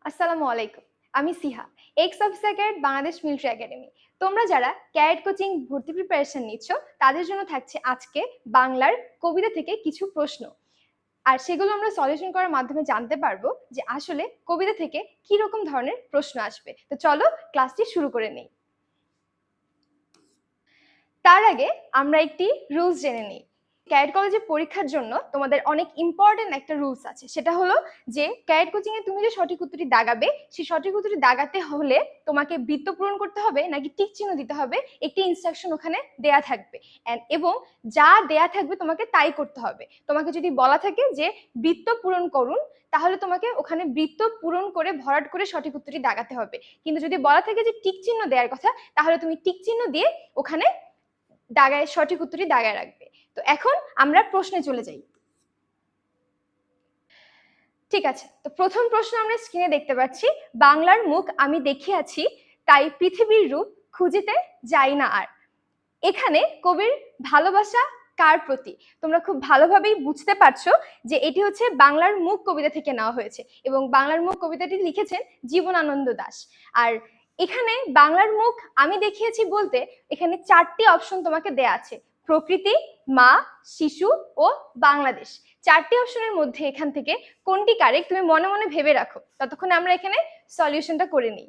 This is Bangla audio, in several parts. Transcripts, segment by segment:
আসসালামু আলাইকুম। আমি Siha, ex officer cadet Bangladesh military academy. তোমরা যারা ক্যাডেট কোচিং ভর্তি প্রিপারেশন নিচ্ছ তাদের জন্য থাকছে আজকে বাংলার কবিতা থেকে কিছু প্রশ্ন। আর সেগুলো আমরা সলিউশন করার মাধ্যমে জানতে পারবো যে আসলে কবিতা থেকে কি রকম ধরনের প্রশ্ন আসবে। তো চলো ক্লাসটি শুরু করে নেই। তার আগে আমরা একটি রুলস জেনে নিই। ক্যাডেট কলেজে পরীক্ষার জন্য তোমাদের অনেক ইম্পর্টেন্ট একটা রুলস আছে, সেটা হলো যে ক্যাডেট কোচিং এ তুমি যে সঠিক উত্তরটি দাগাবে সেই সঠিক উত্তরটি দাগাতে হলে তোমাকে বৃত্ত পূরণ করতে হবে নাকি টিক চিহ্ন দিতে হবে, একটি ইনস্ট্রাকশন ওখানে দেয়া থাকবে এবং যা দেয়া থাকবে তোমাকে তাই করতে হবে। তোমাকে যদি বলা থাকে যে বৃত্ত পূরণ করুন তাহলে তোমাকে ওখানে বৃত্ত পূরণ করে ভরাট করে সঠিক উত্তরটি দাগাতে হবে, কিন্তু যদি বলা থাকে যে টিক চিহ্ন দেওয়ার কথা তাহলে তুমি টিক চিহ্ন দিয়ে ওখানে দাগায় সঠিক উত্তরটি দাগায় রাখবে। তো এখন আমরা প্রশ্নে চলে যাই। ঠিক আছে, তো প্রথম প্রশ্ন আমরা স্ক্রিনে দেখতে পাচ্ছি, বাংলার মুখ আমি দেখিয়াছি তাই পৃথিবীর রূপ খুঁজিতে যাই না আর। এখানে কবির ভালোবাসা কার প্রতি? তোমরা খুব ভালোভাবেই বুঝতে পারছো যে এটি হচ্ছে বাংলার মুখ কবিতা থেকে নেওয়া হয়েছে এবং বাংলার মুখ কবিতাটি লিখেছেন জীবনানন্দ দাশ। আর এখানে বাংলার মুখ আমি দেখিয়েছি বলতে এখানে 4টি অপশন তোমাকে দেয়া আছে, প্রকৃতি, মা, শিশু ও বাংলাদেশ। 4টি অপশনের মধ্যে এখান থেকে কোনটি কারেক্ট তুমি মনে মনে ভেবে রাখো, ততক্ষণে আমরা এখানে সলিউশনটা করে নিই।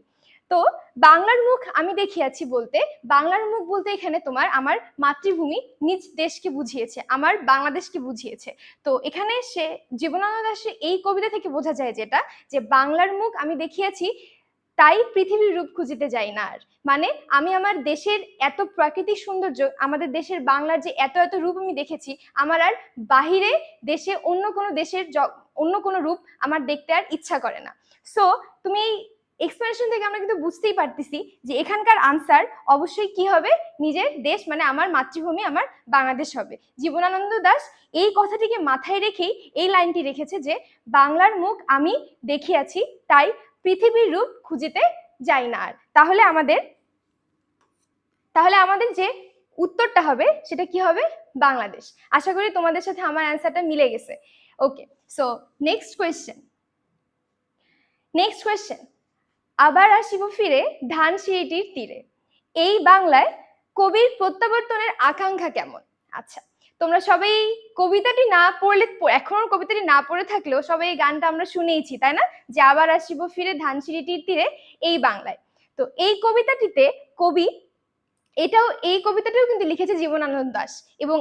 তো বাংলার মুখ আমি দেখিয়াছি বলতে বাংলার মুখ বলতে এখানে তোমার আমার মাতৃভূমি নিজ দেশকে বুঝিয়েছে, আমার বাংলাদেশকে বুঝিয়েছে। তো এখানে সে জীবনানন্দ দাশের এই কবিতা থেকে বোঝা যায় যেটা, যে বাংলার মুখ আমি দেখিয়াছি তাই পৃথিবীর রূপ খুঁজিতে যাই না আর। মানে আমি আমার দেশের এত প্রাকৃতিক সৌন্দর্য, আমাদের দেশের বাংলার যে এত এত রূপ আমি দেখেছি, আমার আর বাহিরে দেশে অন্য কোনো দেশের অন্য কোনো রূপ আমার দেখতে আর ইচ্ছা করে না। সো তুমি এক্সপ্লেনেশন থেকে আমরা কিন্তু বুঝতেই পারতেছি যে এখানকার আনসার অবশ্যই কি হবে, নিজের দেশ মানে আমার মাতৃভূমি আমার বাংলাদেশ হবে। জীবনানন্দ দাশ এই কথাটিকে মাথায় রেখেই এই লাইনটি রেখেছে যে বাংলার মুখ আমি দেখিয়াছি তাই পৃথিবীর রূপ খুঁজিতে যাই না আর। তাহলে আমাদের যে উত্তরটা হবে সেটা কি হবে, বাংলাদেশ। আশা করি তোমাদের সাথে আমার অ্যান্সারটা মিলে গেছে। ওকে, সো নেক্সট কোয়েশ্চেন। আবার আসিব ফিরে ধানসিঁড়িটির তীরে, এই বাংলায় কবির প্রত্যাবর্তনের আকাঙ্ক্ষা কেমন? আচ্ছা, তোমরা সবাই কবিতাটি না পড়লে, এখনো কবিতাটি না পড়ে থাকলেও সবাই এই গানটা আমরা শুনেইছি তাই না, যে আবার আসিব ফিরে ধানসিঁড়িটির তীরে এই বাংলায়। তো এই কবিতাটিতে কবি এই কবিতাটাও কিন্তু লিখেছে জীবনানন্দ দাশ। এবং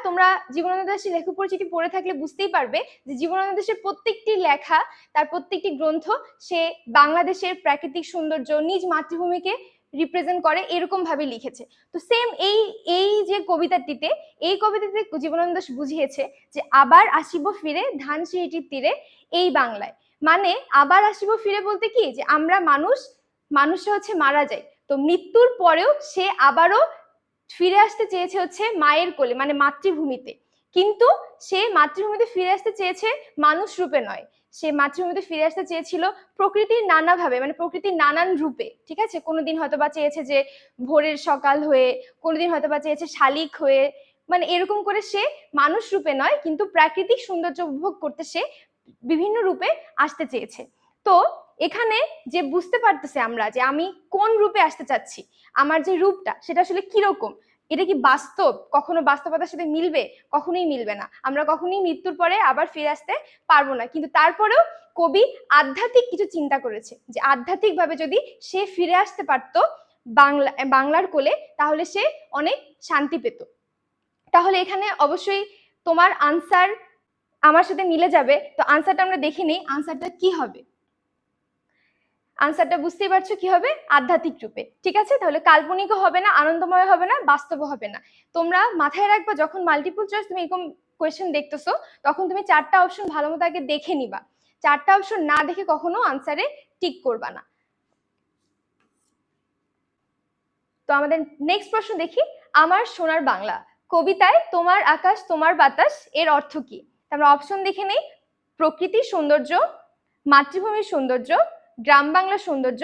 তোমরা জীবনানন্দ দাশের লেখক পরিচিতি পড়ে থাকলে বুঝতেই পারবে যে জীবনানন্দ দাশের প্রত্যেকটি লেখা, তার প্রত্যেকটি গ্রন্থ সে বাংলাদেশের প্রাকৃতিক সৌন্দর্য, নিজ মাতৃভূমিকে রিপ্রেজেন্ট করে এরকম ভাবে লিখেছে। তো সেম এই যে কবিতাটিতে জীবনানন্দ দাশ বুঝিয়েছে যে আবার আসিব ফিরে ধানসিঁড়িটির তীরে এই বাংলায়। মানে আবার আসিব ফিরে বলতে কি, যে আমরা মানুষরা হচ্ছে মারা যায়, তো মৃত্যুর পরেও সে আবারও ফিরে আসতে চেয়েছে হচ্ছে মায়ের কোলে মানে মাতৃভূমিতে, কিন্তু সে মাতৃভূমিতে ফিরে আসতে চেয়েছে মানুষ রূপে নয়, সে মাতৃভূমিতে ফিরে আসতে চেয়েছিল প্রকৃতির নানাভাবে, মানে প্রকৃতির নানান রূপে। ঠিক আছে, কোনোদিন হয়তো বা চেয়েছে যে ভোরের সকাল হয়ে, কোনোদিন হয়তো বা চেয়েছে শালিক হয়ে, মানে এরকম করে সে মানুষ রূপে নয় কিন্তু প্রাকৃতিক সৌন্দর্য উপভোগ করতে সে বিভিন্ন রূপে আসতে চেয়েছে। তো এখানে যে বুঝতে পারতেছে আমরা যে আমি কোন রূপে আসতে চাচ্ছি, আমার যে রূপটা সেটা আসলে কিরকম, এটা কি বাস্তব, কখনো বাস্তবতার সাথে মিলবে? কখনোই মিলবে না, আমরা কখনোই মৃত্যুর পরে আবার ফিরে আসতে পারবো না। কিন্তু তারপরেও কবি আধ্যাত্মিক কিছু চিন্তা করেছে, যে আধ্যাত্মিক ভাবে যদি সে ফিরে আসতে পারতো বাংলার কোলে তাহলে সে অনেক শান্তি পেত। তাহলে এখানে অবশ্যই তোমার আনসার আমার সাথে মিলে যাবে। তো আনসারটা আমরা দেখে নিই, আনসারটা কি হবে। আনসারটা বুঝতেই পারছো কি হবে, আধ্যাত্মিক রূপে। ঠিক আছে, তাহলে কাল্পনিকও হবে না, আনন্দময় হবে না, বাস্তবও হবে না। তোমরা মাথায় রাখবা যখন মাল্টিপল চয়েস তুমি এরকম কোয়েশ্চেন দেখতেছো তখন তুমি 4টা অপশন ভালো মতো আগে দেখে নিবা, 4টা অপশন না দেখে কখনো আনসারে টিক করবা না। তো আমাদের নেক্সট প্রশ্ন দেখি, আমার সোনার বাংলা কবিতায় তোমার আকাশ তোমার বাতাস এর অর্থ কি? আমরা অপশন দেখে নেই, প্রকৃতির সৌন্দর্য, মাতৃভূমির সৌন্দর্য, গ্রাম বাংলার সৌন্দর্য,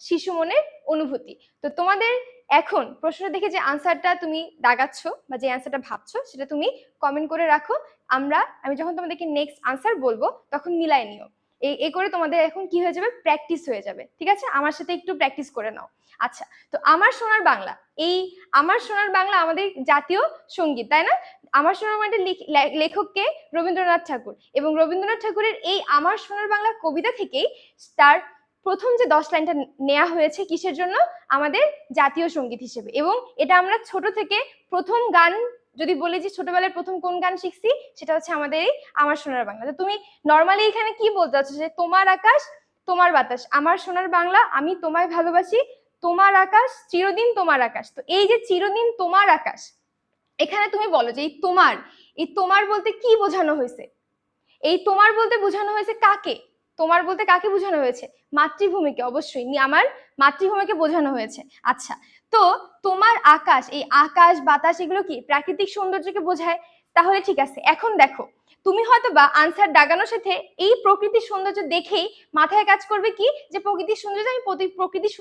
শিশু মনের অনুভূতি। তো তোমাদের এখন প্রশ্নটা দেখে যে আনসারটা তুমি দাগাচ্ছ বা যে আনসারটা ভাবছো সেটা তুমি কমেন্ট করে রাখো, আমি যখন তোমাদেরকে নেক্সট আনসার বলবো তখন মিলাই নিও। এই করে তোমাদের এখন কি হয়ে যাবে, প্র্যাকটিস হয়ে যাবে। ঠিক আছে, আমার সাথে একটু প্র্যাকটিস করে নাও। আচ্ছা, তো আমার সোনার বাংলা, এই আমার সোনার বাংলা আমাদের জাতীয় সঙ্গীত, তাই না? আমার সোনার বাংলার লেখককে রবীন্দ্রনাথ ঠাকুর, এবং রবীন্দ্রনাথ ঠাকুরের এই আমার সোনার বাংলা কবিতা থেকেই তার প্রথম যে 10 লাইনটা নেওয়া হয়েছে কিসের জন্য, আমাদের জাতীয় সঙ্গীত হিসেবে। এবং এটা আমরা ছোট থেকে প্রথম গান, যদি বলি যে ছোটবেলায় প্রথম কোন গান শিখছি, সেটা হচ্ছে আমাদের এই আমার সোনার বাংলা। তো তুমি নর্মালি এখানে কি বলতে চাচ্ছ, যে তোমার আকাশ তোমার বাতাস, আমার সোনার বাংলা আমি তোমায় ভালোবাসি, তোমার আকাশ চিরদিন তোমার আকাশ। তো এই যে চিরদিন তোমার আকাশ, এখানে তুমি বলো যে এই তোমার বলতে কি বোঝানো হয়েছে? এই তোমার বলতে বোঝানো হয়েছে কাকে? তোমার বলতে কাকে বোঝানো হয়েছে? মাতৃভূমিকে, অবশ্যই আমার মাতৃভূমিকে বোঝানো হয়েছে। আচ্ছা, তো তোমার আকাশ, এই আকাশ বাতাস এগুলো কি প্রাকৃতিক সৌন্দর্যকে বোঝায়? তাহলে ঠিক আছে, এখন দেখো তুমি হয়তো বা আনসার দাগানোর সাথে এই প্রকৃতির সৌন্দর্য দেখেই মাথায় কাজ করবে কি, যে প্রকৃতির সৌন্দর্য আমি প্রকৃতির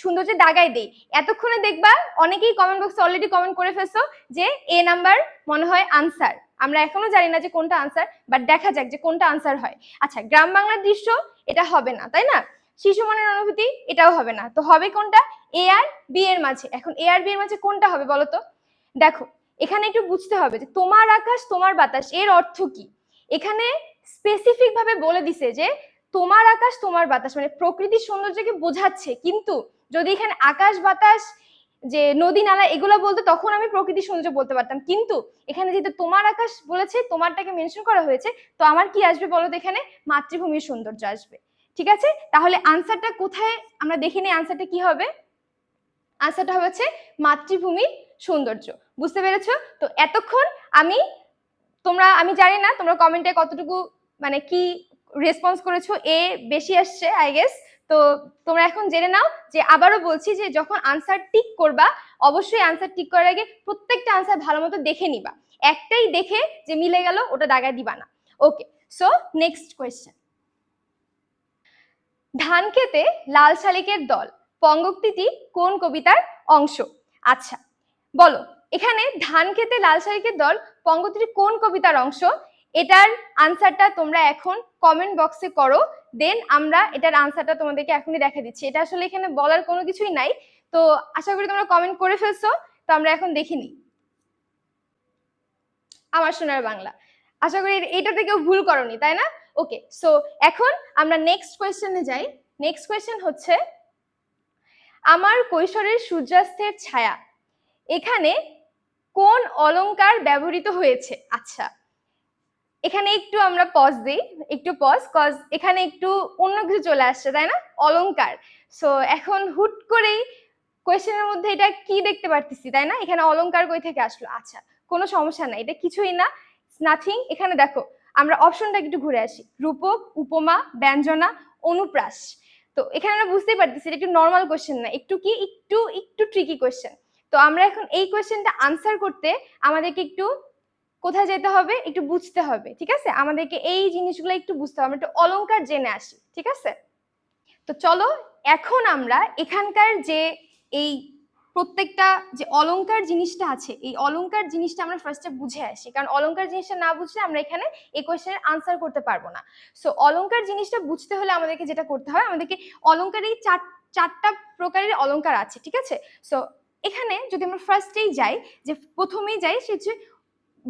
সৌন্দর্যে দাগাই দেই। এতক্ষণে দেখবা অনেকেই কমেন্ট বক্সে অলরেডি কমেন্ট করে ফেলছো যে এ নাম্বার মনে হয় আনসার। আমরা এখনো জানি না যে কোনটা আনসার, বাট দেখা যাক যে কোনটা আনসার হয়। আচ্ছা, গ্রাম বাংলার দৃশ্য এটা হবে না, তাই না? শিশু মনের অনুভূতি এটাও হবে না, তো হবে কোনটা? এ আর বি এর মাঝে। এখন এ আর বি এর মাঝে কোনটা হবে বলো তো? দেখো, এখানে একটু বুঝতে হবে যে তোমার আকাশ তোমার বাতাস এর অর্থ কি। এখানে স্পেসিফিক ভাবে বলে দিছে যে তোমার আকাশ তোমার বাতাস, মানে প্রকৃতির সৌন্দর্যকে বোঝাচ্ছে। কিন্তু যদি এখানে আকাশ বাতাস, যে নদী নালা এগুলো বলতে, তখন আমি প্রকৃতির সৌন্দর্য বলতে পারতাম। কিন্তু এখানে যেহেতু তোমার আকাশ বলেছে, তোমারটাকে মেনশন করা হয়েছে, তো আমার কি আসবে বলো তো? এখানে মাতৃভূমির সৌন্দর্য আসবে। ঠিক আছে, তাহলে আনসারটা কোথায় আমরা দেখে নিই, আনসারটা কি হবে? আনসারটা হবে হচ্ছে মাতৃভূমির সৌন্দর্য। বুঝতে পেরেছো? তো এতক্ষণ আমি জানি না তোমরা কমেন্টে কতটুকু মানে কি রেসপন্স করেছো, এ বেশি আসছে আই গেস। তো তোমরা এখন জেনে নাও যে, আবারও বলছি যে যখন আনসার টিক করবা, অবশ্যই আনসার টিক করার আগে প্রত্যেকটা আনসার ভালো মতো দেখে নিবা। একটাই দেখে যে মিলে গেল ওটা দাগায় দিবা না। ওকে, সো নেক্সট কোয়েশ্চেন। ধান খেতে লাল শালিকের দল পঙ্গক্তিটি কোন কবিতার অংশ? আচ্ছা, বলো এখানে ধান খেতে লাল শালিকের দল পঙ্গক্তিটি কোন কবিতার অংশ? এটার আনসারটা তোমরা এখন কমেন্ট বক্সে করো, দেন আমরা এটার আনসারটা তোমাদেরকে এখনই দেখা দিচ্ছি। এটা আসলে এখানে বলার কোনো কিছুই নাই, তো আশা করি তোমরা কমেন্ট করে ফেলছো। তো আমরা এখন দেখে নিই। আমার সোনার বাংলা, আশা করি এইটাতে কেউ ভুল করনি, তাই না? ওকে, সো এখন আমরা নেক্সট কোয়েশ্চেনে যাই। নেক্সট কোয়েশ্চেন হচ্ছে, আমার কৈশোরের সূর্যাস্তের ছায়া, এখানে কোন অলংকার ব্যবহৃত হয়েছে? আচ্ছা, এখানে একটু আমরা পজ দিই, একটু পজ, কজ এখানে একটু অন্য কিছু চলে আসছে, তাই না? অলংকার। সো এখন হুট করেই কোয়েশ্চেনের মধ্যে এটা কি দেখতে পারতেছি, তাই না? এখানে অলংকার কই থেকে আসলো? আচ্ছা, কোনো সমস্যা নাই, এটা কিছুই না, নাথিং। এখানে দেখো আমরা অপশনটা একটু ঘুরে আসি, রূপক, উপমা, ব্যঞ্জনা, অনুপ্রাস। তো এখানে আমরা বুঝতেই পারতেছি এটা একটু নর্মাল কোয়েশ্চেন না, একটু কি একটু ট্রিকি কোয়েশ্চেন। তো আমরা এখন এই কোয়েশ্চেনটা আনসার করতে আমাদেরকে একটু কোথায় যেতে হবে, একটু বুঝতে হবে। ঠিক আছে, আমাদেরকে এই জিনিসগুলো একটু বুঝতে হবে, আমরা একটু অলংকার জেনে আসি। ঠিক আছে, তো চলো এখন আমরা এখানকার যে এই প্রত্যেকটা যে অলংকার জিনিসটা আছে, এই অলংকার জিনিসটা আমরা ফার্স্টে বুঝে আসি, কারণ অলংকার জিনিসটা না বুঝলে আমরা এখানে এই কোয়েশ্চেনের আনসার করতে পারবো না। সো অলংকার জিনিসটা বুঝতে হলে আমাদেরকে যেটা করতে হয়, আমাদেরকে অলংকার এই চারটা প্রকারের অলংকার আছে। ঠিক আছে, সো এখানে যদি আমরা ফার্স্টেই যাই, যে প্রথমেই যাই, সে হচ্ছে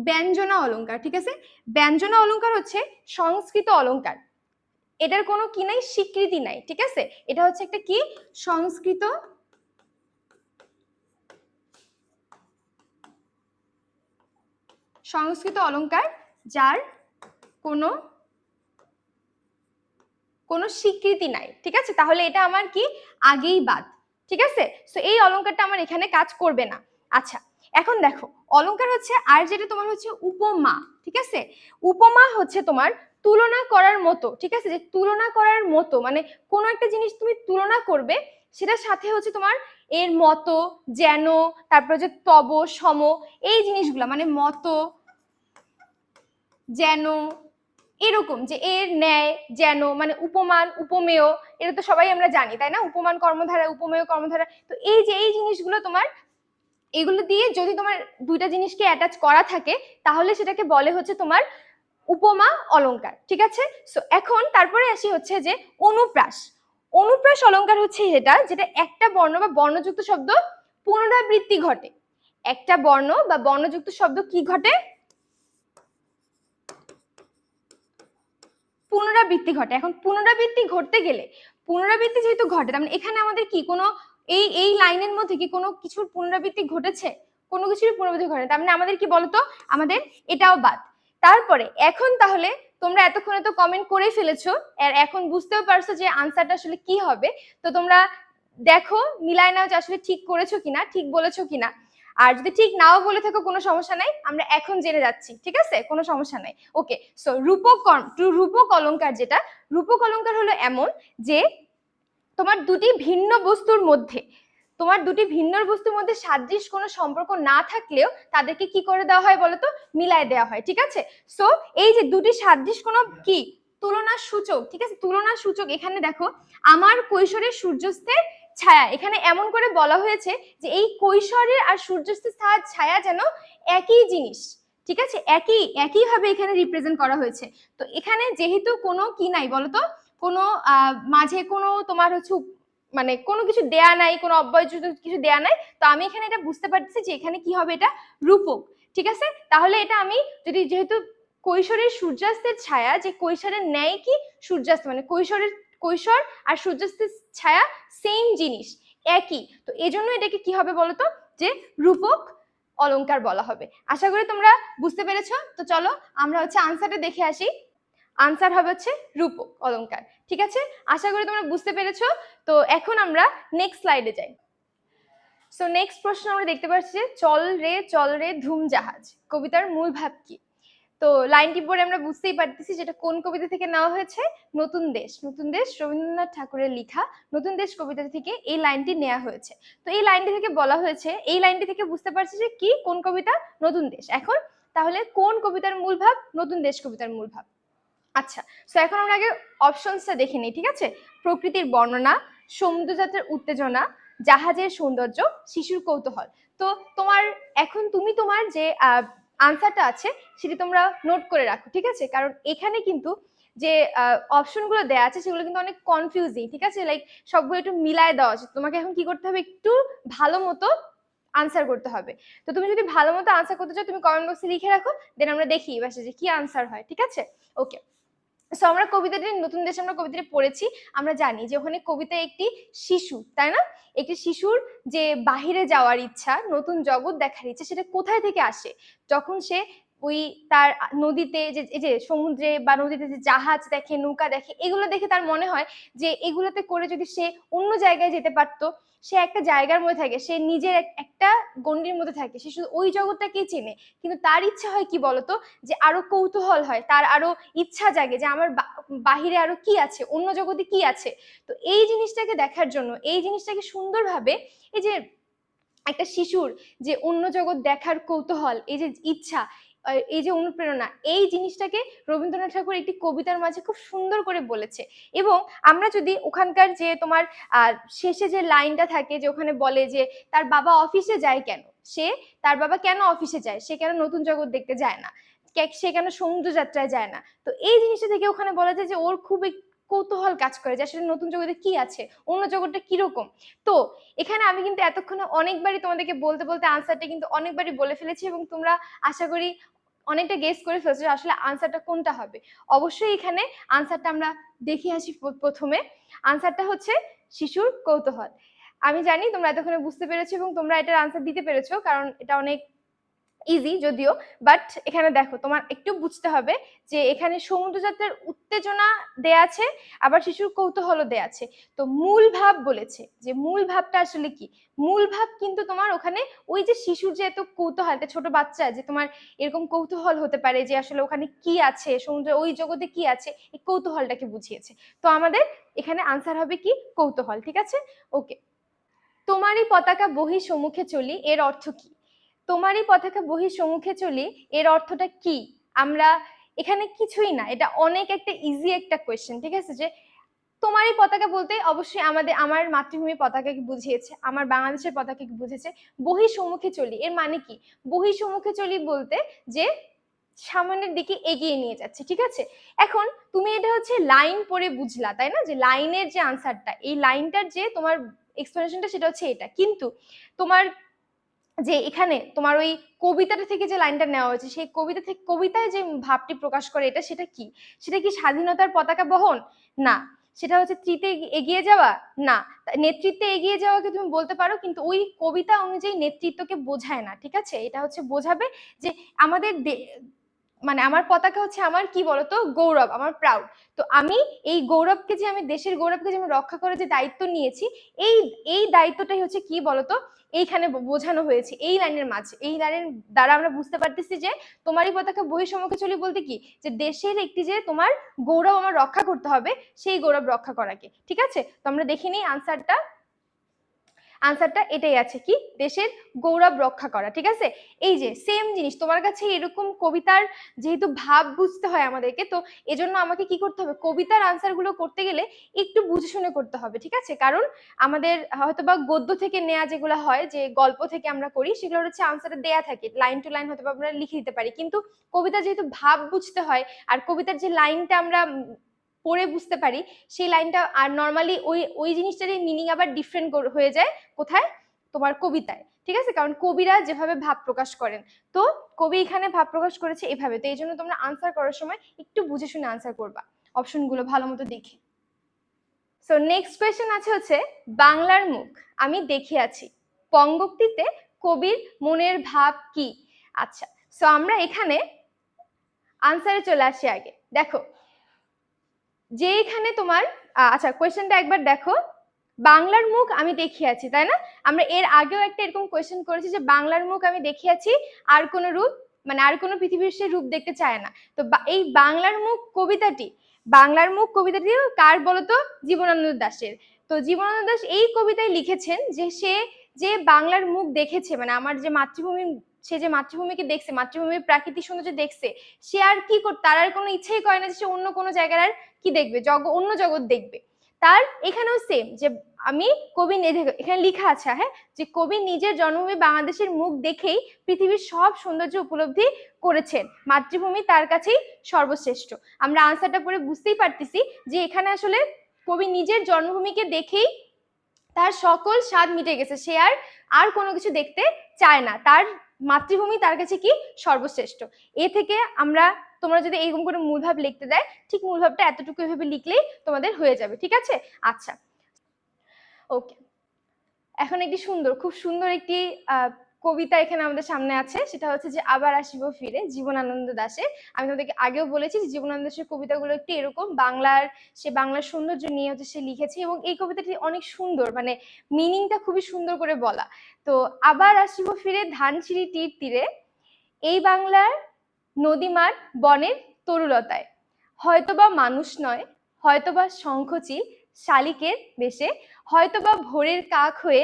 ব্যঞ্জনা অলংকার। ঠিক আছে, ব্যঞ্জনা অলংকার হচ্ছে সংস্কৃত অলংকার, এটার কোনো কি নাই, স্বীকৃতি নাই। ঠিক আছে, এটা হচ্ছে একটা কি, সংস্কৃত অলংকার, যার কোনো স্বীকৃতি নাই। ঠিক আছে, তাহলে এটা আমার কি, আগেই বাদ। ঠিক আছে, সো এই অলংকারটা আমার এখানে কাজ করবে না। আচ্ছা, এখন দেখো অলংকার হচ্ছে আর যেটা তোমার হচ্ছে উপমা। ঠিক আছে, উপমা হচ্ছে তোমার তুলনা করার মতো। ঠিক আছে, যে তুলনা করার মতো মানে কোনো একটা জিনিস তুমি তুলনা করবে, সেটার সাথে হচ্ছে তোমার এর মতো, যেন, তারপরে যে তব, সম, এই জিনিসগুলা মানে মতো, যেন, এরকম যে এর ন্যায়, যেন মানে উপমান, উপমেয়, এটা তো সবাই আমরা জানি, তাই না? উপমান কর্মধারা, উপমেয় কর্মধারা। তো এই যে এই জিনিসগুলো তোমার, এগুলো দিয়ে যদি তোমার দুইটা জিনিসকে অ্যাটাচ করা থাকে, তাহলে সেটাকে বলে হচ্ছে তোমার উপমা অলংকার, ঠিক আছে। সো এখন তারপরে আসি হচ্ছে যে অনুপ্রাস। অনুপ্রাস অলংকার হচ্ছে যেটা যেটা একটা বর্ণ বা বর্ণযুক্ত শব্দ পুনরাবৃত্তি ঘটে। একটা বর্ণ বা বর্ণযুক্ত শব্দ কি ঘটে? পুনরাবৃত্তি ঘটে। এখন পুনরাবৃত্তি ঘটতে গেলে, পুনরাবৃত্তি যেহেতু ঘটে তার মানে এখানে আমাদের কি কোনো এই লাইনের মধ্যে কি কোনো কিছুর পুনরাবৃত্তি ঘটেছে? কোনো কিছুর পুনরাবৃত্তি ঘটে, তার মানে আমাদের কি বলতো, আমাদের এটাও বাদ। তারপরে এখন তাহলে তোমরা এতক্ষণে তো কমেন্ট করে ফেলেছো, আর এখন বুঝতেও পারছো যে আনসারটা আসলে কি হবে। তো তোমরা দেখো মিলায় নাও যে আসলে ঠিক করেছো কিনা, ঠিক বলেছো কিনা। আর যদি ঠিক নাও বলে থাকো কোনো সমস্যা নাই, আমরা এখন জেনে যাচ্ছি, ঠিক আছে, কোনো সমস্যা নাই। ওকে, সো রূপক অলংকার যেটা, রূপক অলংকার হলো এমন যে তোমার দুটি ভিন্ন বস্তুর মধ্যে, তোমার দুটি ভিন্ন বস্তুর মধ্যে সাদৃশ কোনো সম্পর্ক না থাকলেও তাদেরকে কি করে দেওয়া হয় বলতো, মিলায় দেওয়া হয়, ঠিক আছে। সো এই যে দুটি সাদৃশ কোনো কি তুলনা সূচক, ঠিক আছে, তুলনা সূচক। এখানে দেখো আমার কৈশোরের সূর্যাস্তের ছায়া, এখানে এমন করে বলা হয়েছে যে এই কৈশোরের আর সূর্যাস্তের ছায়া যেন একই জিনিস, ঠিক আছে, একইভাবে এখানে রিপ্রেজেন্ট করা হয়েছে। তো এখানে যেহেতু কোনো কি নাই বলতো, কোনো মাঝে কোনো তোমার হচ্ছে মানে কোনো কিছু দেয়া নাই, কোনো অব্যয়যুক্ত কিছু দেয়া নাই, তো আমি এখানে এটা বুঝতে পারছি যে এখানে কি হবে, এটা রূপক, ঠিক আছে। তাহলে এটা আমি যদি যেহেতু কৈশোরের সূর্যাস্তের ছায়া, যে কৈশোরের ন্যায় কি সূর্যাস্ত, মানে কৈশোর আর সূর্যাস্তের ছায়া সেম জিনিস, একই, তো এই জন্য এটাকে কি হবে বলতো, যে রূপক অলংকার বলা হবে। আশা করি তোমরা বুঝতে পেরেছো। তো চলো আমরা হচ্ছে আনসারটা দেখে আসি। আনসার হবে হচ্ছে রূপক অলংকার, ঠিক আছে। আশা করি তোমরা বুঝতে পেরেছো। তো এখন আমরা নেক্সট স্লাইডে যাই। সো নেক্সট প্রশ্ন আমরা দেখতে পাচ্ছি যে চল রে ধুম জাহাজ কবিতার মূল ভাব কি? তো লাইনটি পড়ে আমরা বুঝতেই পারতেছি যেটা কোন কবিতা থেকে নেওয়া হয়েছে, নতুন দেশ। নতুন দেশ রবীন্দ্রনাথ ঠাকুরের লেখা নতুন দেশ কবিতা থেকে এই লাইনটি নেওয়া হয়েছে। তো এই লাইনটি থেকে বলা হয়েছে, এই লাইনটি থেকে বুঝতে পারছি যে কি কোন কবিতা, নতুন দেশ। এখন তাহলে কোন কবিতার মূল ভাব, নতুন দেশ কবিতার মূল ভাব। আচ্ছা, সো এখন আমরা আগে অপশনসটা দেখে নিই, ঠিক আছে। প্রকৃতির বর্ণনা, সমুদ্রযাত্রার উত্তেজনা, জাহাজের সৌন্দর্য, শিশুর কৌতূহল। তো তোমার এখন তুমি তোমার যে আনসারটা আছে সেটি তোমরা নোট করে রাখো, ঠিক আছে, কারণ এখানে কিন্তু যে অপশনগুলো দেওয়া আছে সেগুলো কিন্তু অনেক কনফিউজিং, ঠিক আছে, লাইক সবগুলো একটু মিলায় দেওয়া আছে। তোমাকে এখন কি করতে হবে, একটু ভালো মতো আনসার করতে হবে। তো তুমি যদি ভালো মতো আনসার করতে চাও তুমি কমেন্ট বক্সে লিখে রাখো, দেন আমরা দেখি এবার যে কি আনসার হয়, ঠিক আছে। ওকে, সো আমরা কবিতাটি নতুন দেশে আমরা কবিতাটি পড়েছি, আমরা জানি যে ওখানে কবিতায় একটি শিশু, তাই না, একটি শিশুর যে বাহিরে যাওয়ার ইচ্ছা, নতুন জগৎ দেখার ইচ্ছা, সেটা কোথায় থেকে আসে, যখন সে ওই তার নদীতে যে এই যে সমুদ্রে বা নদীতে যে জাহাজ দেখে, নৌকা দেখে, এগুলো দেখে তার মনে হয় যে এগুলোতে করে যদি সে অন্য জায়গায় যেতে পারতো, সে একটা জায়গার মধ্যে থাকে, সে নিজের একটা গণ্ডির মধ্যে থাকে, সে শুধু ওই জগৎটাকেই চেনে। কিন্তু তার ইচ্ছা হয় কি বলতো, যে আরো কৌতূহল হয়, তার আরো ইচ্ছা জাগে যে আমার বাহিরে আরো কি আছে, অন্য জগতে কি আছে। তো এই জিনিসটাকে দেখার জন্য, এই জিনিসটাকে সুন্দরভাবে, এই যে একটা শিশুর যে অন্য জগৎ দেখার কৌতূহল, এই যে ইচ্ছা, এই যে অনুপ্রেরণা, এই জিনিসটাকে রবীন্দ্রনাথ ঠাকুর একটি কবিতার মাঝে খুব সুন্দর করে বলেছে। এবং আমরা যদি ওখানকার যে তোমার শেষে যে লাইনটা থাকে, যে ওখানে বলে যে তার বাবা অফিসে যায় কেন, তার বাবা কেন অফিসে যায়, সে কেন নতুন জগৎ দেখতে যায় না, সে কেন সমুদ্র যাত্রায় যায় না, তো এই জিনিসটা থেকে ওখানে বলা যায় যে ওর খুব কৌতূহল কাজ করে যে আসলে নতুন জগতে কি আছে, অন্য জগৎটা কিরকম। তো এখানে আমি কিন্তু এতক্ষণে অনেকবারই তোমাদেরকে বলতে বলতে আনসারটা কিন্তু অনেকবারই বলে ফেলেছি, এবং তোমরা আশা করি অনেকটা গেস করে ফেলছো যে আসলে আনসারটা কোনটা হবে। অবশ্যই এখানে আনসারটা আমরা দেখে আসি। প্রথমে আনসারটা হচ্ছে শিশুর কৌতূহল। আমি জানি তোমরা এতক্ষণে বুঝতে পেরেছো এবং তোমরা এটার আনসার দিতে পেরেছো, কারণ এটা অনেক ইজি যদিও, বাট এখানে দেখো তোমার একটু বুঝতে হবে যে এখানে সমুদ্রযাত্রার উত্তেজনা দেয়া আছে, আবার শিশুর কৌতূহলও দেয়া আছে। তো মূল ভাব বলেছে, যে মূল ভাবটা আসলে কি, মূল ভাব কিন্তু তোমার ওখানে ওই যে শিশুর যে এত কৌতূহল, একটা ছোট বাচ্চা যে তোমার এরকম কৌতূহল হতে পারে যে আসলে ওখানে কি আছে, সমুদ্রের ওই জগতে কি আছে, এই কৌতূহলটাকে বুঝিয়েছে। তো আমাদের এখানে আনসার হবে কি, কৌতূহল, ঠিক আছে। ওকে, তোমারই পতাকা বহি সম্মুখে চলি এর অর্থ কি? তোমারই পতাকা বহি সম্মুখে চলি এর অর্থটা কি? আমরা এখানে কিছুই না, এটা অনেক একটা ইজি একটা কোয়েশ্চেন, ঠিক আছে। যে তোমারই পতাকা বলতে অবশ্যই আমার মাতৃভূমির পতাকাকে বুঝিয়েছে, আমার বাংলাদেশের পতাকাকে বুঝেছে। বহি সম্মুখে চলি এর মানে কি? বহি সম্মুখে চলি বলতে যে সামনের দিকে এগিয়ে নিয়ে যাচ্ছে, ঠিক আছে। এখন তুমি এটা হচ্ছে লাইন পড়ে বুঝলা, তাই না, যে লাইনের যে আনসারটা, এই লাইনটার যে তোমার এক্সপ্লেনেশনটা সেটা হচ্ছে এটা, কিন্তু তোমার যে এখানে তোমার ওই কবিতাটা থেকে যে লাইনটা নেওয়া হয়েছে, সেই কবিতা থেকে, কবিতায় যে ভাবটি প্রকাশ করে এটা, সেটা কি? সেটা কি স্বাধীনতার পতাকা বহন? না। সেটা হচ্ছে ত্রিতে এগিয়ে যাওয়া? না। নেতৃত্বে এগিয়ে যাওয়াকে তুমি বলতে পারো, কিন্তু ওই কবিতা অনুযায়ী নেতৃত্বকে বোঝায় না, ঠিক আছে। এটা হচ্ছে বোঝাবে যে আমাদের মানে আমার পতাকা হচ্ছে আমার কি বলতো, গৌরব, আমার প্রাউড। তো আমি এই গৌরবকে, যে আমি দেশের গৌরবকে যে আমি রক্ষা করার যে দায়িত্ব নিয়েছি, এই এই দায়িত্বটাই হচ্ছে কি বলতো এইখানে বোঝানো হয়েছে এই লাইনের মাঝে। এই লাইনের দ্বারা আমরা বুঝতে পারতেছি যে তোমারই পতাকা বহিঃসমকে চলি বলতে কি, যে দেশের একটি যে তোমার গৌরব আমার রক্ষা করতে হবে, সেই গৌরব রক্ষা করাকে, ঠিক আছে। তো আমরা দেখে নিই আনসারটা। আনসারটা এটাই আছে, কি, দেশের গৌরব রক্ষা করা, ঠিক আছে। এই যে সেম জিনিস তোমার কাছে এরকম কবিতার যেহেতু ভাব বুঝতে হয় আমাদেরকে, তো এজন্য আমাকে কি করতে হবে, কবিতার আনসার গুলো করতে গেলে একটু বুঝে শুনে করতে হবে, ঠিক আছে। কারণ আমাদের হয়তো বা গদ্য থেকে নেওয়া যেগুলো হয়, যে গল্প থেকে আমরা করি, সেগুলো হচ্ছে আনসারে দেয়া থাকে, লাইন টু লাইন হয়তো বা আমরা লিখে দিতে পারি, কিন্তু কবিতা যেহেতু ভাব বুঝতে হয়, আর কবিতার যে লাইনটা আমরা পড়ে বুঝতে পারি, সেই লাইনটা আর নর্মালি ওই ওই জিনিসটারই মিনিং আবার ডিফারেন্ট হয়ে যায় কোথায়, তোমার কবিতায়, ঠিক আছে। কারণ কবিরা যেভাবে ভাব প্রকাশ করেন, তো কবি এখানে ভাব প্রকাশ করেছে এভাবে, তো এই জন্য তোমরা আনসার করার সময় একটু বুঝে শুনে আনসার করবা, অপশনগুলো ভালো মতো দেখে। সো নেক্সট কোয়েশ্চেন আছে হচ্ছে, বাংলার মুখ আমি দেখিয়াছি, পঙ্গক্তিতে কবির মনের ভাব কি? আচ্ছা, সো আমরা এখানে আনসারে চলে আসি। আগে দেখো, যে এখানে তোমার আচ্ছা কোয়েশ্চেনটা একবার দেখো, বাংলার মুখ আমি দেখিয়াছি, তাই না? আমরা এর আগেও একটা এরকম কোয়েশ্চেন করেছি, যে বাংলার মুখ আমি দেখিয়াছি, আর কোন রূপ, মানে আর কোনো পৃথিবীর সে রূপ দেখতে চায় না। তো এই বাংলার মুখ কবিতাটি, বাংলার মুখ কবিতাটি কার বলতো, জীবনানন্দ দাশের। তো জীবনানন্দ দাশ এই কবিতায় লিখেছেন যে সে যে বাংলার মুখ দেখেছে, মানে আমার যে মাতৃভূমি, সে যে মাতৃভূমিকে দেখছে, মাতৃভূমির প্রাকৃতিক সৌন্দর্য দেখছে, সে আর কি করতে, তার আর কোনো ইচ্ছেই করে না যে সে অন্য কোনো জায়গার আর কি দেখবে, অন্য জগৎ দেখবে। তার এখানেও সেম, যে আমি কবি, এখানে লেখা আছে, হ্যাঁ, যে কবি নিজের জন্মভূমি বাংলাদেশের মুখ দেখেই পৃথিবীর সব সৌন্দর্য উপলব্ধি করেছেন, মাতৃভূমি তার কাছেই সর্বশ্রেষ্ঠ। আমরা আনসারটা পড়ে বুঝতেই পারতেছি যে এখানে আসলে কবি নিজের জন্মভূমিকে দেখেই তার সকল স্বাদ মিটে গেছে, সে আর কোনো কিছু দেখতে চায় না, তার মাতৃভূমি তার কাছে কি সর্বশ্রেষ্ঠ। এ থেকে আমরা, তোমরা যদি এইরকম করে মূলভাব লিখতে দেয়, ঠিক মূলভাবটা এতটুকু এভাবে লিখলেই তোমাদের হয়ে যাবে, ঠিক আছে। আচ্ছা, ওকে, এখন একটি সুন্দর, খুব সুন্দর একটি কবিতা এখানে আমাদের সামনে আছে, সেটা হচ্ছে যে আবার আসিব ফিরে, জীবনানন্দ দাশের। আমি তোমাদেরকে আগেও বলেছি যে জীবনানন্দ দাশের কবিতাগুলো একটু এরকম, বাংলার সৌন্দর্য নিয়ে হচ্ছে সে লিখেছে, এবং এই কবিতাটি অনেক সুন্দর, মানে মিনিংটা খুবই সুন্দর করে বলা। তো আবার আসিব ফিরে ধানসিঁড়ি তীর তীরে, এই বাংলার নদীমাঠ বনের তরুলতায়, হয়তোবা মানুষ নয়, হয়তোবা শঙ্খচিল শালিকের বেশে, হয়তোবা ভোরের কাক হয়ে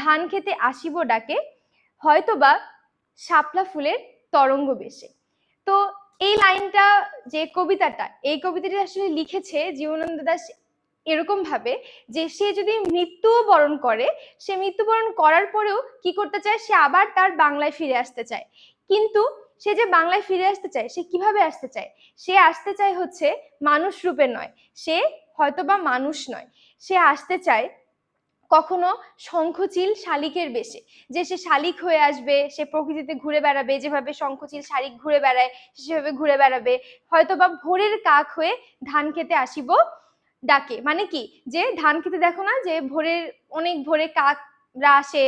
ধান খেতে আসিব ডাকে, হয়তোবা শাপলা ফুলের তরঙ্গ বেশে। তো এই লাইনটা, যে কবিতাটা, এই কবিতাটি আসলে লিখেছে জীবনানন্দ দাশ এরকম ভাবে, যে সে যদি মৃত্যুও বরণ করে, সে মৃত্যুবরণ করার পরেও কি করতে চায়, সে আবার তার বাংলায় ফিরে আসতে চায়। কিন্তু সে যে বাংলায় ফিরে আসতে চায়, সে কিভাবে আসতে চায়, সে আসতে চায় হচ্ছে মানুষ রূপে নয়, সে হয়তোবা মানুষ নয়, সে আসতে চায় কখনো শঙ্খচিল শালিকের বেশে, যে সে শালিক হয়ে আসবে, সে প্রকৃতিতে ঘুরে বেড়াবে, যেভাবে শঙ্খচিল শালিক ঘুরে বেড়ায় সেভাবে ঘুরে বেড়াবে, হয়তোবা ভোরের কাক হয়ে ধান খেতে আসিব ডাকে। মানে কি, যে ধান খেতে দেখো না, যে ভোরের, অনেক ভোরে কাকরা আসে,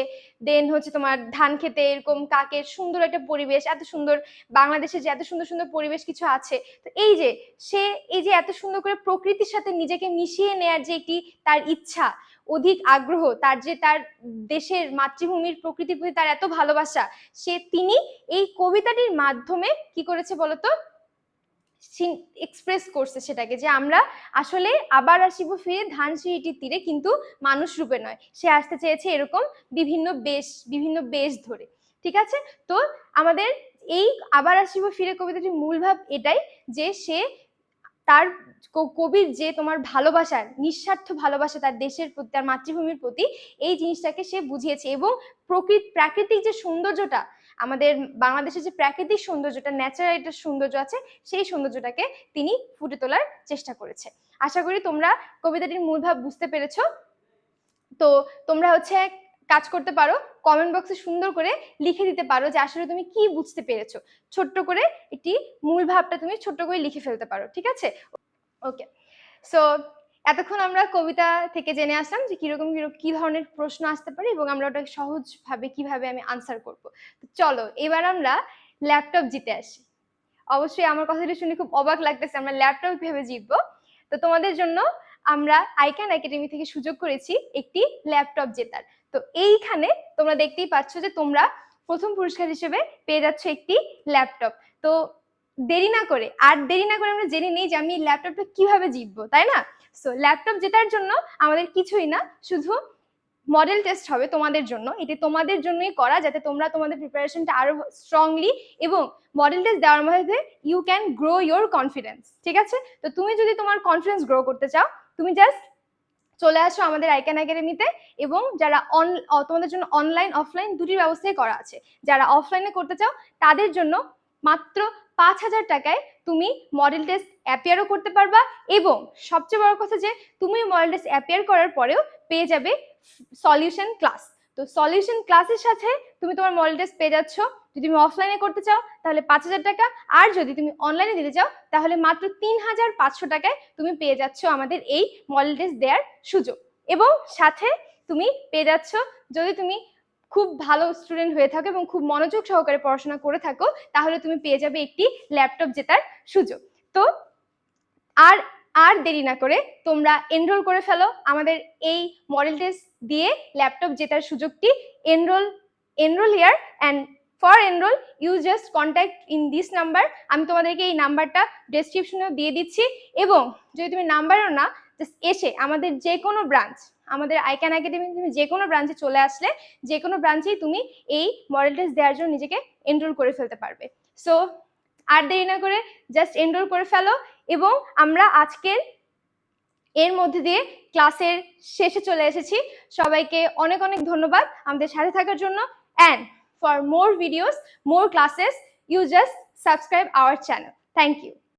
দেন হচ্ছে তোমার ধান খেতে, এরকম কাকের সুন্দর একটা পরিবেশ, এত সুন্দর, বাংলাদেশে যে এত সুন্দর সুন্দর পরিবেশ কিছু আছে, তো এই যে সে, এই যে এত সুন্দর করে প্রকৃতির সাথে নিজেকে মিশিয়ে নেয়ার যে একটি তার ইচ্ছা, অধিক আগ্রহ, তার যে তার দেশের মাতৃভূমির প্রকৃতির প্রতি তার এত ভালোবাসা, তিনি এই কবিতাটির মাধ্যমে কি করেছে বলতো, এক্সপ্রেস করছে সেটাকে, যে আমরা আসলে আবার আসিব ফিরে ধানসিঁড়িটির তীরে, কিন্তু মানুষ রূপে নয়, সে আসতে চেয়েছে এরকম বিভিন্ন বেশ ধরে, ঠিক আছে। তো আমাদের এই আবার আসিব ফিরে কবিতাটির মূল ভাব এটাই, যে সে তার কবির যে তোমার ভালোবাসার, নিঃস্বার্থ ভালোবাসা তার দেশের প্রতি, তার মাতৃভূমির প্রতি, এই জিনিসটাকে সে বুঝিয়েছে, এবং প্রাকৃতিক যে সৌন্দর্যটা, আমাদের বাংলাদেশের যে প্রাকৃতিক সৌন্দর্যটা, ন্যাচারাল একটা সৌন্দর্য আছে, সেই সৌন্দর্যটাকে তিনি ফুটে তোলার চেষ্টা করেছে। আশা করি তোমরা কবিতাটির মূল ভাব বুঝতে পেরেছো। তো তোমরা কাজ করতে পারো, কমেন্ট বক্সে সুন্দর করে লিখে দিতে পারো যে আসলে তুমি কি বুঝতে পেরেছো। ছোট্ট করে একটি মূল ভাবটা তুমি ছোট্ট করে লিখে ফেলতে পারো, ঠিক আছে? ওকে, সো এতক্ষণ আমরা কবিতা থেকে জেনে আসলাম যে কিরকম কি ধরনের প্রশ্ন আসতে পারে এবং আমরা ওটা সহজভাবে কিভাবে আমি আনসার করব। তো চলো এবার আমরা ল্যাপটপ জিতে আসি। অবশ্যই আমার কথাটা শুনে খুব অবাক লাগতেছে, আমরা ল্যাপটপ কিভাবে জিতবো। তো তোমাদের জন্য আমরা আইক্যান একাডেমি থেকে সুযোগ করেছি একটি ল্যাপটপ জেতার। তো এইখানে তোমরা দেখতেই পাচ্ছ যে তোমরা প্রথম পুরস্কার হিসেবে পেয়ে যাচ্ছ একটি ল্যাপটপ। তো দেরি না করে আমরা জেনে নিই যে আমি ল্যাপটপটা কিভাবে জিতবো, তাই না? সো ল্যাপটপ জেতার জন্য আমাদের কিছুই না, শুধু মডেল টেস্ট হবে তোমাদের জন্য। এটি তোমাদের জন্যই করা, যাতে তোমরা তোমাদের প্রিপারেশনটা আরো স্ট্রংলি এবং মডেল টেস্ট দেওয়ার মধ্যে you can grow your confidence, ঠিক আছে? তো তুমি যদি তোমার কনফিডেন্স গ্রো করতে চাও, তুমি জাস্ট চলে আসো আমাদের আইক্যান একাডেমিতে। এবং যারা তোমাদের জন্য অনলাইন অফলাইন দুটির ব্যবস্থাই করা আছে। যারা অফলাইনে করতে চাও তাদের জন্য মাত্র 5,000 টাকায় তুমি মডেল টেস্ট অ্যাপিয়ারও করতে পারবা, এবং সবচেয়ে বড় কথা যে তুমি মডেল টেস্ট অ্যাপিয়ার করার পরেও পেয়ে যাবে সলিউশন ক্লাস। তো সলিউশন ক্লাসের সাথে তুমি তোমার মডেল টেস্ট পেয়ে যাচ্ছ। যদি তুমি অফলাইনে করতে চাও তাহলে 5,000 টাকা, আর যদি তুমি অনলাইনে দিতে চাও তাহলে মাত্র 3,500 টাকায় তুমি পেয়ে যাচ্ছ আমাদের এই মডেল টেস্ট দেওয়ার সুযোগ। এবং সাথে তুমি পেয়ে যাচ্ছ, যদি তুমি খুব ভালো স্টুডেন্ট হয়ে থাকো এবং খুব মনোযোগ সহকারে পড়াশোনা করে থাকো, তাহলে তুমি পেয়ে যাবে একটি ল্যাপটপ জেতার সুযোগ। তো আর আর দেরি না করে তোমরা এনরোল করে ফেলো আমাদের এই মডেল টেস্ট দিয়ে ল্যাপটপ জেতার সুযোগটি। Enrol here, and for enrol you just contact in this number. আমি তোমাদেরকে এই নাম্বারটা ডেসক্রিপশনেও দিয়ে দিচ্ছি। এবং যদি তুমি নাম্বারও না, জাস্ট এসে আমাদের যে কোনো ব্রাঞ্চ, আমাদের আইক্যান একাডেমি তুমি যে কোনো ব্রাঞ্চে চলে আসলে যে কোনো ব্রাঞ্চেই তুমি এই মডেল টেস্ট দেওয়ার জন্য নিজেকে এনরোল করে ফেলতে পারবে। সো আর দেরি না করে জাস্ট এনরোল করে ফেলো। এবং আমরা আজকের এর মধ্যে দিয়ে ক্লাসের শেষে চলে এসেছি। সবাইকে অনেক অনেক ধন্যবাদ আমাদের সাথে থাকার জন্য। And for more videos, more classes, you just subscribe our channel. Thank you.